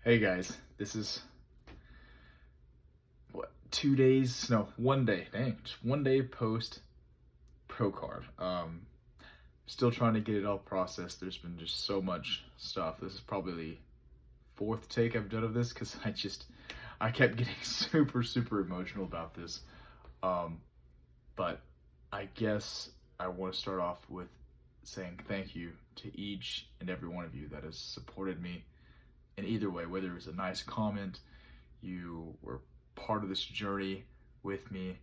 Hey guys, this is what 2 days? No, one day. Dang, just one day post pro card. Still trying to get it all processed. There's been just so much stuff. This is probably the fourth take I've done of this because I kept getting super emotional about this. Um, but I guess I want to start off with saying thank you to each and every one of you that has supported me in either way, whether it was a nice comment, you were part of this journey with me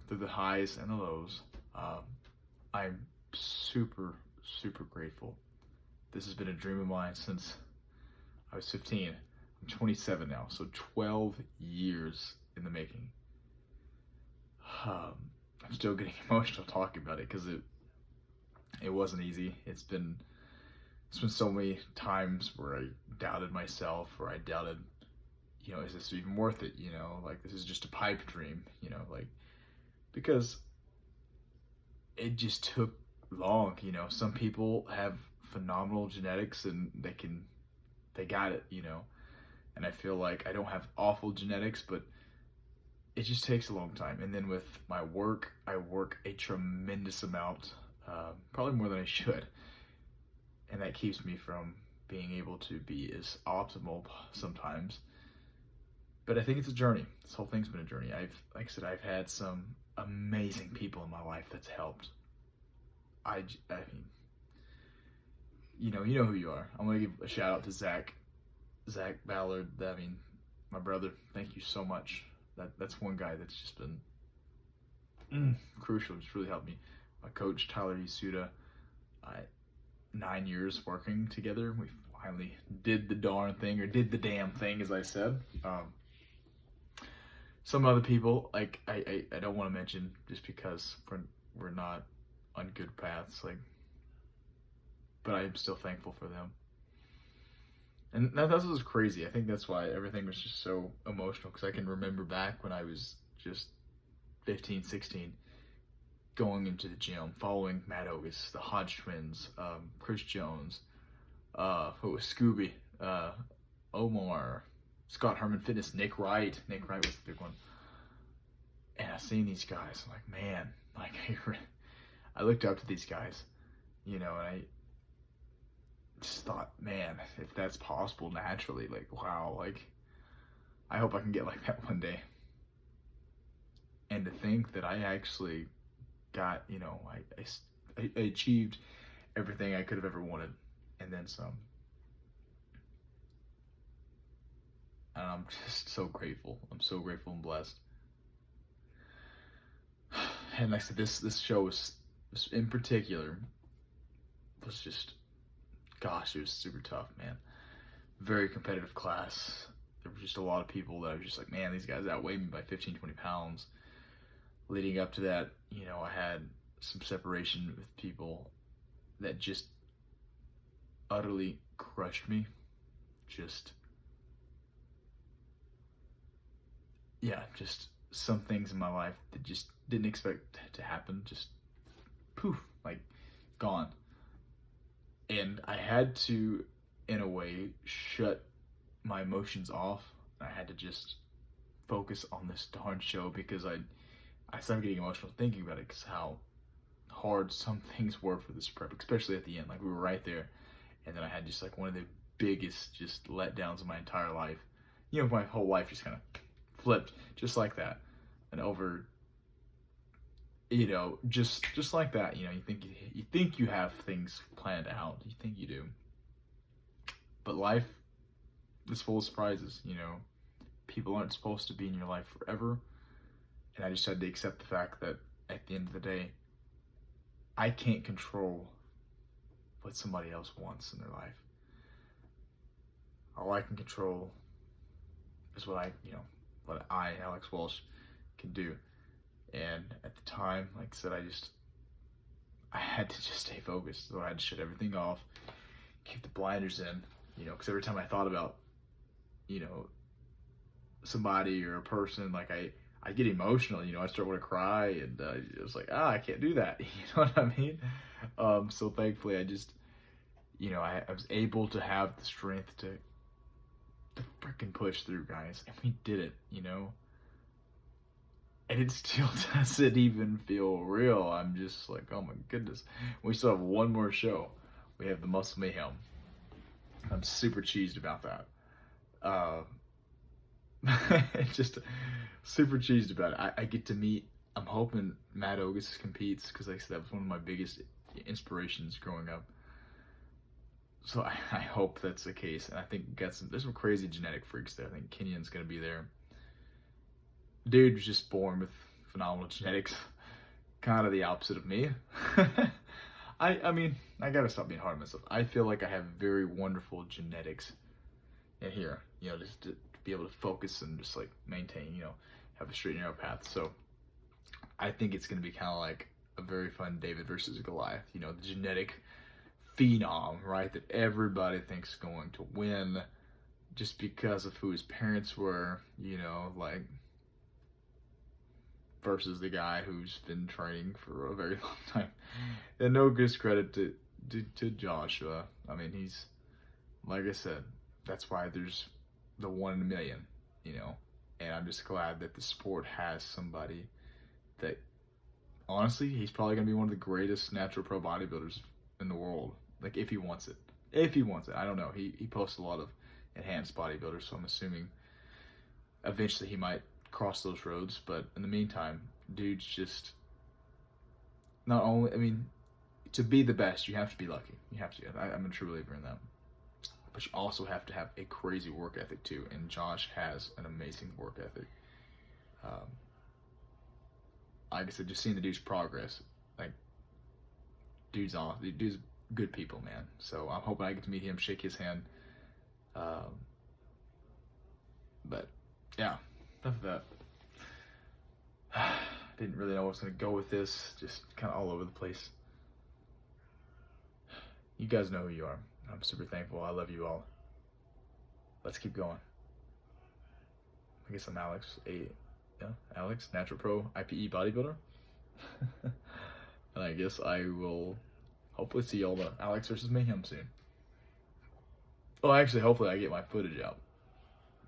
through the highs and the lows. I'm super grateful. This has been a dream of mine since I was 15. I'm 27 now, so 12 years in the making. I'm still getting emotional talking about it because it wasn't easy. It's been so many times where I doubted myself, or I doubted, is this even worth it? Like, this is just a pipe dream, like, because it just took long. Some people have phenomenal genetics and they got it, and I feel like I don't have awful genetics, but it just takes a long time. And then with my work, I work a tremendous amount, probably more than I should. And that keeps me from being able to be as optimal sometimes. But I think it's a journey. This whole thing's been a journey. Like I said, I've had some amazing people in my life that's helped. I mean, you know who you are. I'm gonna give a shout out to Zach Ballard. I mean, my brother. Thank you so much. That's one guy that's just been crucial. Just really helped me. My coach Tyler Yasuda. 9 years working together. We finally did the darn thing, or did the damn thing, as I said. Some other people, like I don't want to mention, just because we're not on good paths, like, but I am still thankful for them. And that was crazy. I think that's why everything was just so emotional, because I can remember back when I was just 15, 16, going into the gym, following Matt Ogus, the Hodge twins, Chris Jones, who was Scooby, Omar, Scott Herman Fitness, Nick Wright. Nick Wright was the big one. And I seen these guys, I'm like, man, like, I looked up to these guys, and I just thought, man, if that's possible naturally, like, wow, like, I hope I can get like that one day. And to think that I actually got, I achieved everything I could have ever wanted, and then some. And I'm just so grateful. I'm so grateful and blessed. And like I said, this show was in particular was just, gosh, it was super tough, man. Very competitive class. There were just a lot of people that I was just like, man, these guys outweigh me by 15, 20 pounds. Leading up to that, I had some separation with people that just utterly crushed me. Just some things in my life that just didn't expect to happen. Just poof, like, gone. And I had to, in a way, shut my emotions off. I had to just focus on this darn show, because I started getting emotional thinking about it, because how hard some things were for this prep, especially at the end. Like, we were right there, and then I had just like one of the biggest just letdowns of my entire life. My whole life just kind of flipped just like that, and over, just like that. You think you have things planned out. You think you do, but life is full of surprises. People aren't supposed to be in your life forever. And I just had to accept the fact that at the end of the day, I can't control what somebody else wants in their life. All I can control is what I, Alex Walsh, can do. And at the time, like I said, I had to just stay focused. So I had to shut everything off, keep the blinders in, because every time I thought about, somebody or a person, like I get emotional, I start want to cry, and it was like, I can't do that. You know what I mean? So thankfully I just, I was able to have the strength to to freaking push through, guys. And we did it, you know? And it still doesn't even feel real. I'm just like, oh my goodness. We still have one more show. We have the Muscle Mayhem. I'm super cheesed about that. Just super cheesed about it. I get to meet, I'm hoping Matt Ogus competes, because like I said, that was one of my biggest inspirations growing up. So I hope that's the case. And I think there's some crazy genetic freaks there. I think Kenyan's going to be there. Dude was just born with phenomenal genetics. Kind of the opposite of me. I mean, I gotta stop being hard on myself. I feel like I have very wonderful genetics in here, you know, just to be able to focus and just like maintain, you know, have a straight and narrow path. So I think it's gonna be kind of like a very fun David versus Goliath, you know, the genetic phenom, right, that everybody thinks is going to win just because of who his parents were, you know, like, versus the guy who's been training for a very long time. And no discredit to Joshua. I mean, he's, like I said, that's why there's the 1 in a million, you know. And I'm just glad that the sport has somebody that, honestly, he's probably going to be one of the greatest natural pro bodybuilders in the world. Like, if he wants it. If he wants it. I don't know. He posts a lot of enhanced bodybuilders, so I'm assuming eventually he might cross those roads. But in the meantime, dude's just not only, I mean, to be the best, you have to be lucky. You have to. I'm a true believer in that. But you also have to have a crazy work ethic too. And Josh has an amazing work ethic. Like I said, just seeing the dude's progress, like, dude's awesome. Dude's good people, man. So I'm hoping I get to meet him, shake his hand. But yeah, enough of that. Didn't really know where I was going to go with this. Just kind of all over the place. You guys know who you are. I'm super thankful. I love you all. Let's keep going. I guess I'm Alex, Alex, Natural Pro IPE bodybuilder. And I guess I will hopefully see all the Alex versus Mayhem soon. Oh, actually, hopefully I get my footage out,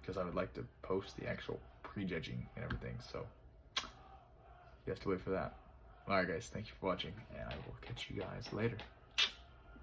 because I would like to post the actual prejudging and everything. So you have to wait for that. Alright guys, thank you for watching, and I will catch you guys later.